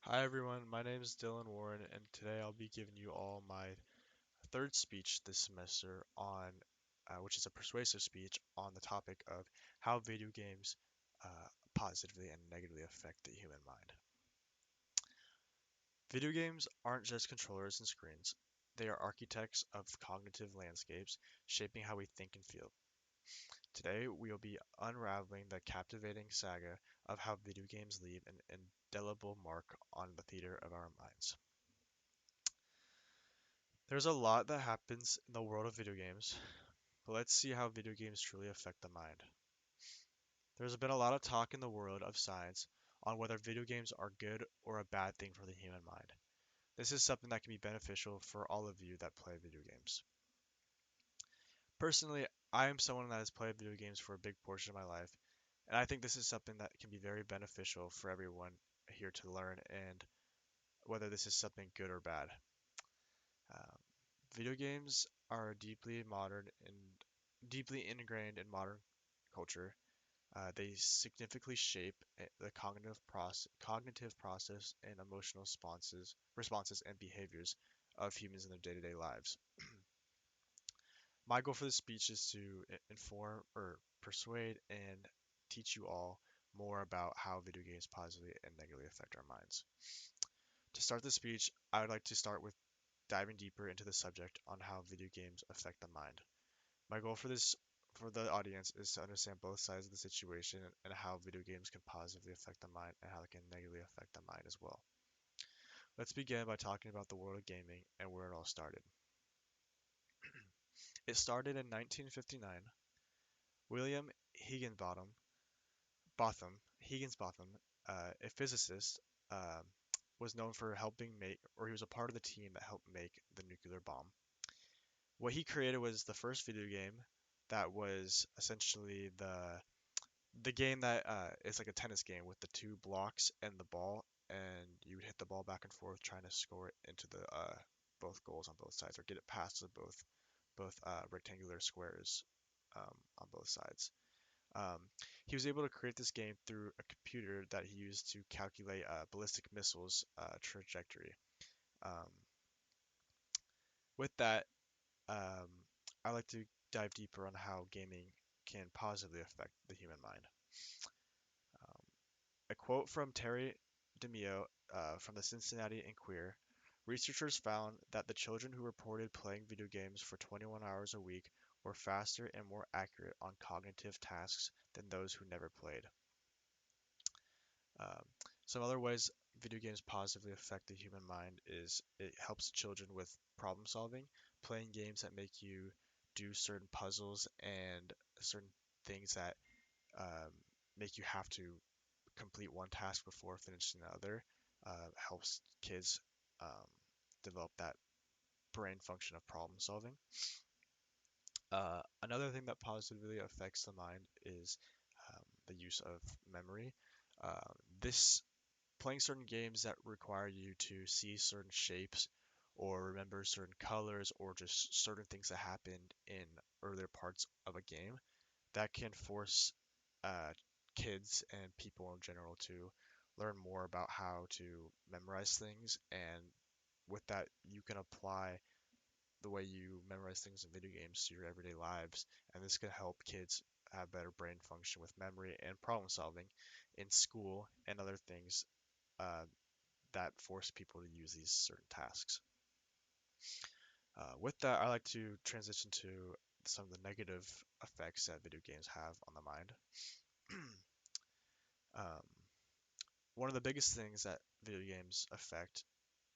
Hi everyone, my name is Dylan Warren, and today I'll be giving you all my third speech this semester which is a persuasive speech on the topic of how video games positively and negatively affect the human mind. Video games aren't just controllers and screens, they are architects of cognitive landscapes, shaping how we think and feel. Today, we'll be unraveling the captivating saga of how video games leave an indelible mark on the theater of our minds. There's a lot that happens in the world of video games, but let's see how video games truly affect the mind. There's been a lot of talk in the world of science on whether video games are good or a bad thing for the human mind. This is something that can be beneficial for all of you that play video games. Personally, I am someone that has played video games for a big portion of my life, and I think this is something that can be very beneficial for everyone here to learn and whether this is something good or bad. Um, Video games are deeply modern and deeply ingrained in modern culture. They significantly shape the cognitive process and emotional responses and behaviors of humans in their day-to-day lives. My goal for this speech is to inform or persuade and teach you all more about how video games positively and negatively affect our minds. To start the speech, I would like to start with diving deeper into the subject on how video games affect the mind. My goal for the audience is to understand both sides of the situation and how video games can positively affect the mind and how they can negatively affect the mind as well. Let's begin by talking about the world of gaming and where it all started. It started in 1959. William Higginsbotham, a physicist, was known for helping make, or he was a part of the team that helped make the nuclear bomb. What he created was the first video game that was essentially the game that is like a tennis game with the two blocks and the ball, and you would hit the ball back and forth trying to score it into the both goals on both sides, or get it past the both rectangular squares on both sides. Um, he was able to create this game through a computer that he used to calculate ballistic missiles trajectory. Um, with that, um, I like to dive deeper on how gaming can positively affect the human mind. Um, A quote from Terry DeMeo from the Cincinnati Enquirer: "Researchers found that the children who reported playing video games for 21 hours a week were faster and more accurate on cognitive tasks than those who never played." Um, some other ways video games positively affect the human mind is it helps children with problem solving, playing games that make you do certain puzzles and certain things that um, make you have to complete one task before finishing the other helps kids um, develop that brain function of problem solving. Another thing that positively affects the mind is the use of memory. This playing certain games that require you to see certain shapes or remember certain colors or just certain things that happened in earlier parts of a game that can force uh, kids and people in general to learn more about how to memorize things. And with that, you can apply the way you memorize things in video games to your everyday lives. And this can help kids have better brain function with memory and problem solving in school and other things uh, that force people to use these certain tasks. With that, I like to transition to some of the negative effects that video games have on the mind. Um, One of the biggest things that video games affect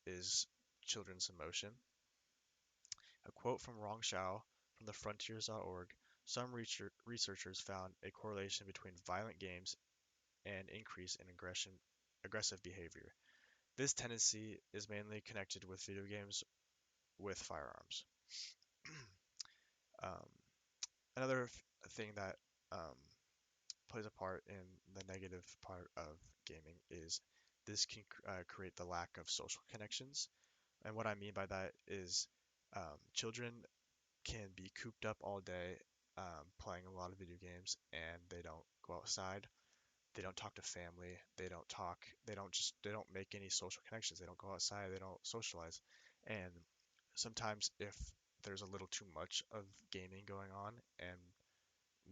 is children's emotion. A quote from Rong Shao from the Frontiers.org: "Some researchers found a correlation between violent games and increase in aggressive behavior. This tendency is mainly connected with video games with firearms." Um, Another thing that um, plays a part in the negative part of gaming is this can create the lack of social connections. And what I mean by that is children can be cooped up all day playing a lot of video games and they don't go outside. They don't talk to family. They don't make any social connections. They don't go outside. They don't socialize. And sometimes if there's a little too much of gaming going on and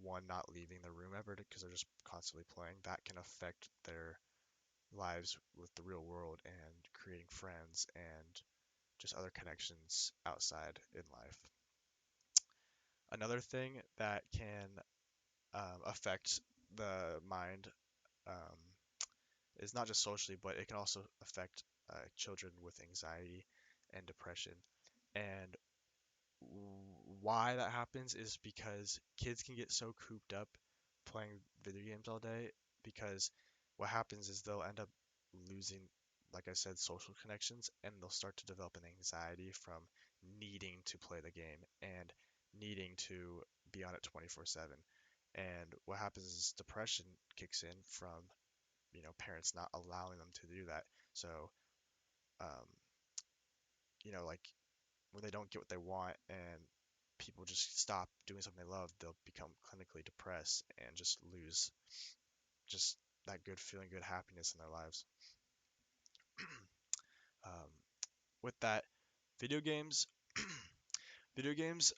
one not leaving the room ever because they're just constantly playing, that can affect their lives with the real world and creating friends and just other connections outside in life. Another thing that can affect the mind um, is not just socially, but it can also affect children with anxiety and depression. And why that happens is because kids can get so cooped up playing video games all day because what happens is they'll end up losing, like I said, social connections, and they'll start to develop an anxiety from needing to play the game and needing to be on it 24/7. And what happens is depression kicks in from, parents not allowing them to do that. So, um, like when they don't get what they want and people just stop doing something they love, they'll become clinically depressed and just lose just that good feeling, good happiness in their lives. Um, with that, video games, video games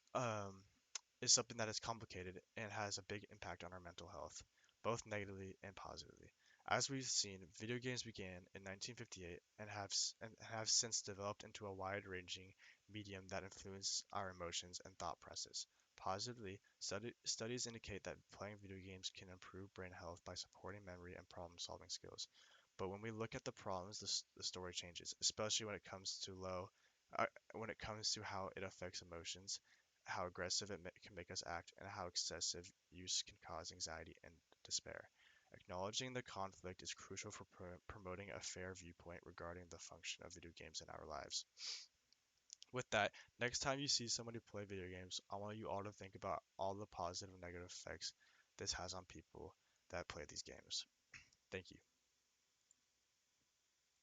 is something that is complicated and has a big impact on our mental health, both negatively and positively. As we've seen, video games began in 1958 and have since developed into a wide-ranging medium that influences our emotions and thought process. Positively, studies indicate that playing video games can improve brain health by supporting memory and problem-solving skills. But when we look at the problems, the story changes, especially uh, when it comes to how it affects emotions, how aggressive can make us act, and how excessive use can cause anxiety and despair. Acknowledging the conflict is crucial for promoting a fair viewpoint regarding the function of video games in our lives. With that, next time you see somebody play video games, I want you all to think about all the positive and negative effects this has on people that play these games. Thank you.